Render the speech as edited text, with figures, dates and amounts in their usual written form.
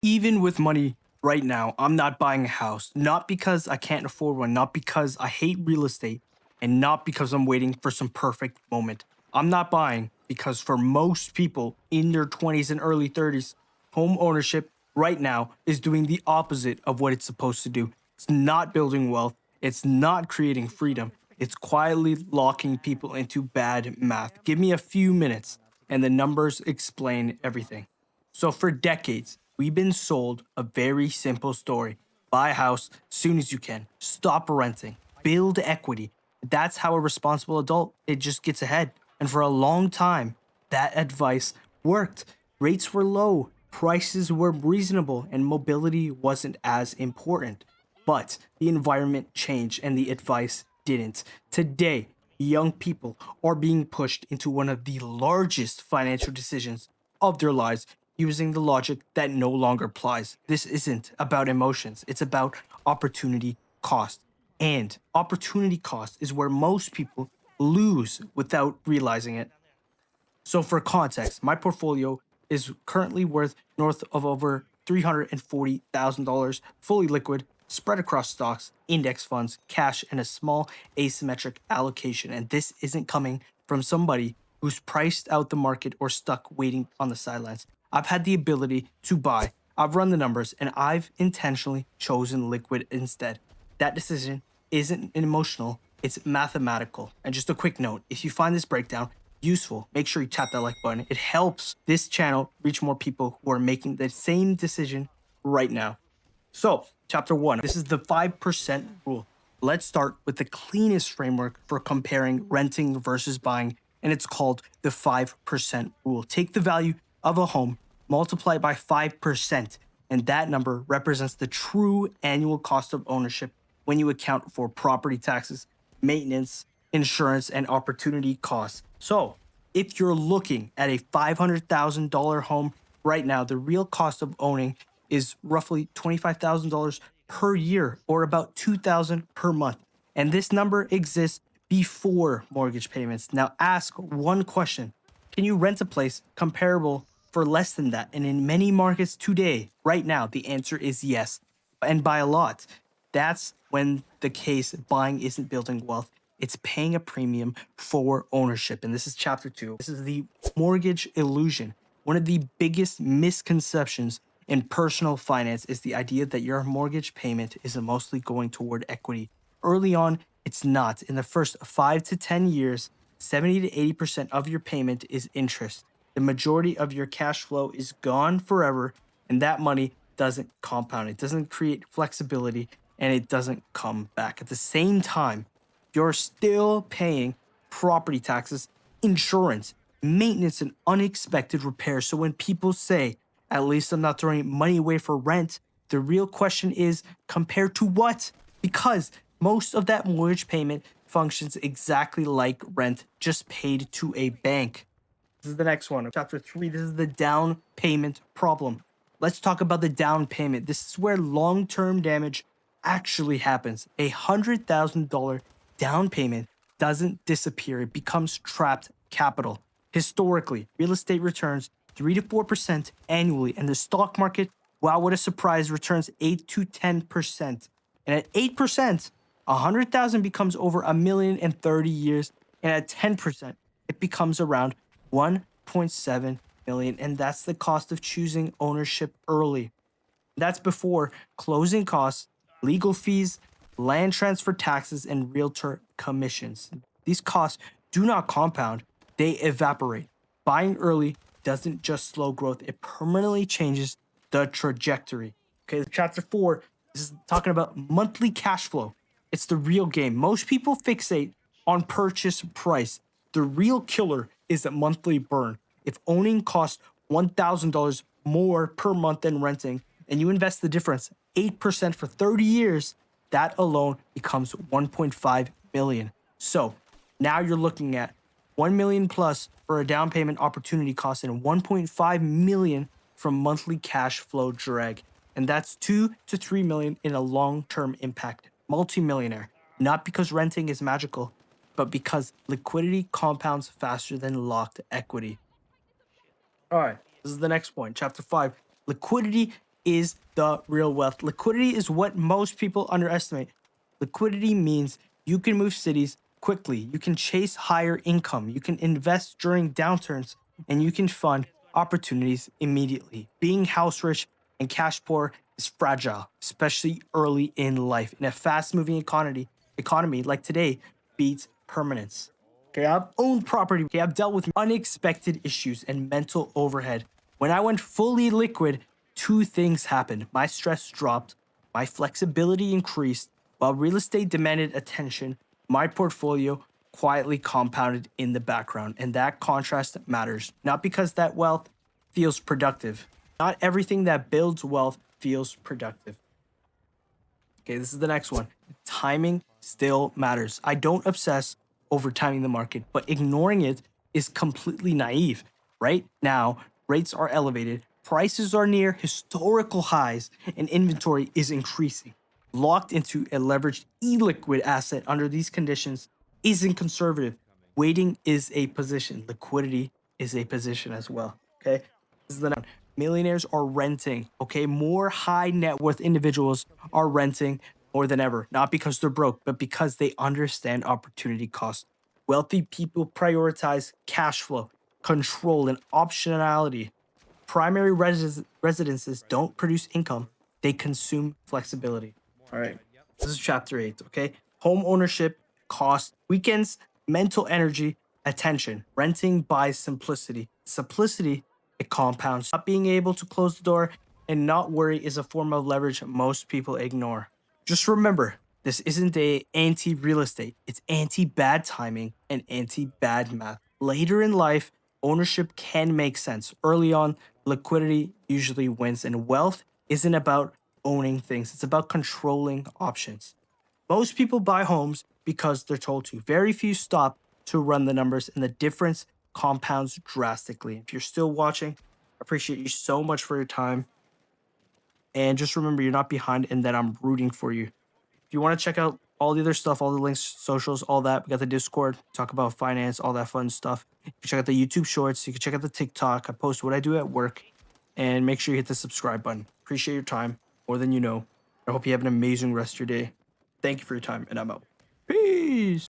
Even with money right now, I'm not buying a house, not because I can't afford one, not because I hate real estate, and not because I'm waiting for some perfect moment. I'm not buying because for most people in their 20s and early 30s, home ownership right now is doing the opposite of what it's supposed to do. It's not building wealth, it's not creating freedom, it's quietly locking people into bad math. Give me a few minutes, and the numbers explain everything. So for decades, we've been sold a very simple story. Buy a house soon as you can. Stop renting. Build equity. That's how a responsible adult it just gets ahead. And for a long time, that advice worked. Rates were low, prices were reasonable, and mobility wasn't as important. But the environment changed and the advice didn't. Today, young people are being pushed into one of the largest financial decisions of their lives using the logic that no longer applies. This isn't about emotions, it's about opportunity cost. And opportunity cost is where most people lose without realizing it. So, for context, my portfolio is currently worth north of over $340,000, fully liquid, spread across stocks, index funds, cash, and a small asymmetric allocation. And this isn't coming from somebody who's priced out the market or stuck waiting on the sidelines. I've had the ability to buy, I've run the numbers, and I've intentionally chosen liquid instead. That decision isn't emotional, it's mathematical. And just a quick note, if you find this breakdown useful, make sure you tap that like button. It helps this channel reach more people who are making the same decision right now. So, chapter one, this is the 5% rule. Let's start with the cleanest framework for comparing renting versus buying, and it's called the 5% rule. Take the value of a home, multiply it by 5%, and that number represents the true annual cost of ownership when you account for property taxes, maintenance, insurance, and opportunity costs. So, if you're looking at a $500,000 home right now, the real cost of owning is roughly $25,000 per year or about $2,000 per month. And this number exists before mortgage payments. Now ask one question. Can you rent a place comparable for less than that? And in many markets today, right now, the answer is yes. And by a lot. That's when the case buying isn't building wealth. It's paying a premium for ownership. And this is chapter two. This is the mortgage illusion. One of the biggest misconceptions in personal finance is the idea that your mortgage payment is mostly going toward equity. Early on, it's not. In the first 5 to 10 years, 70 to 80% of your payment is interest. The majority of your cash flow is gone forever, and that money doesn't compound. It doesn't create flexibility, and it doesn't come back. At the same time, you're still paying property taxes, insurance, maintenance, and unexpected repairs. So when people say, at least I'm not throwing money away for rent, the real question is compared to what? Because most of that mortgage payment functions exactly like rent, just paid to a bank. This is the next one, chapter three. This is the down payment problem. Let's talk about the down payment. This is where long-term damage actually happens. $100,000 down payment doesn't disappear, it becomes trapped capital. Historically, real estate returns 3 to 4% annually, and the stock market, wow, what a surprise, returns 8 to 10%. And at 8%, 100,000 becomes over a million in 30 years, and at 10%, it becomes around 1.7 million, and that's the cost of choosing ownership early. That's before closing costs, legal fees, land transfer taxes, and realtor commissions. These costs do not compound, they evaporate. Buying early doesn't just slow growth, it permanently changes the trajectory. Okay, chapter four, this is talking about monthly cash flow. It's the real game. Most people fixate on purchase price. The real killer is a monthly burn. If owning costs $1,000 more per month than renting, and you invest the difference, 8% for 30 years, that alone becomes 1.5 million. So now you're looking at 1 million plus for a down payment opportunity cost and 1.5 million from monthly cash flow drag. And that's 2 to 3 million in a long-term impact. Multi-millionaire, not because renting is magical, but because liquidity compounds faster than locked equity. All right, this is the next point, chapter 5. Liquidity is the real wealth. Liquidity is what most people underestimate. Liquidity means you can move cities quickly, you can chase higher income, you can invest during downturns, and you can fund opportunities immediately. Being house rich and cash poor is fragile, especially early in life. In a fast moving economy like today beats permanence. Okay, I've owned property. Okay, I've dealt with unexpected issues and mental overhead. When I went fully liquid, two things happened. My stress dropped, my flexibility increased, while real estate demanded attention. My portfolio quietly compounded in the background, and that contrast matters. Not because that wealth feels productive. Not everything that builds wealth feels productive. Okay, this is the next one. Timing still matters. I don't obsess over timing the market, but ignoring it is completely naive. Right now, rates are elevated, prices are near historical highs, and inventory is increasing. Locked into a leveraged illiquid asset under these conditions isn't conservative. Waiting is a position, liquidity is a position as well. Okay, this is the next one. Millionaires are renting. Okay, more high net worth individuals are renting more than ever, not because they're broke, but because they understand opportunity cost. Wealthy people prioritize cash flow, control, and optionality. Primary residences don't produce income, they consume flexibility. All right, this is chapter 8. Okay, home ownership costs, weekends, mental energy, attention. Renting buys simplicity. Simplicity, it compounds. Not being able to close the door and not worry is a form of leverage most people ignore. Just remember, this isn't a anti-real estate. It's anti-bad timing and anti-bad math. Later in life, ownership can make sense. Early on, liquidity usually wins, and wealth isn't about owning things. It's about controlling options. Most people buy homes because they're told to. Very few stop to run the numbers, and the difference compounds drastically. If you're still watching, I appreciate you so much for your time. And just remember, you're not behind and that I'm rooting for you. If you want to check out all the other stuff, all the links, socials, all that, we got the Discord, talk about finance, all that fun stuff. You can check out the YouTube shorts. You can check out the TikTok. I post what I do at work. And make sure you hit the subscribe button. Appreciate your time more than you know. I hope you have an amazing rest of your day. Thank you for your time, and I'm out. Peace.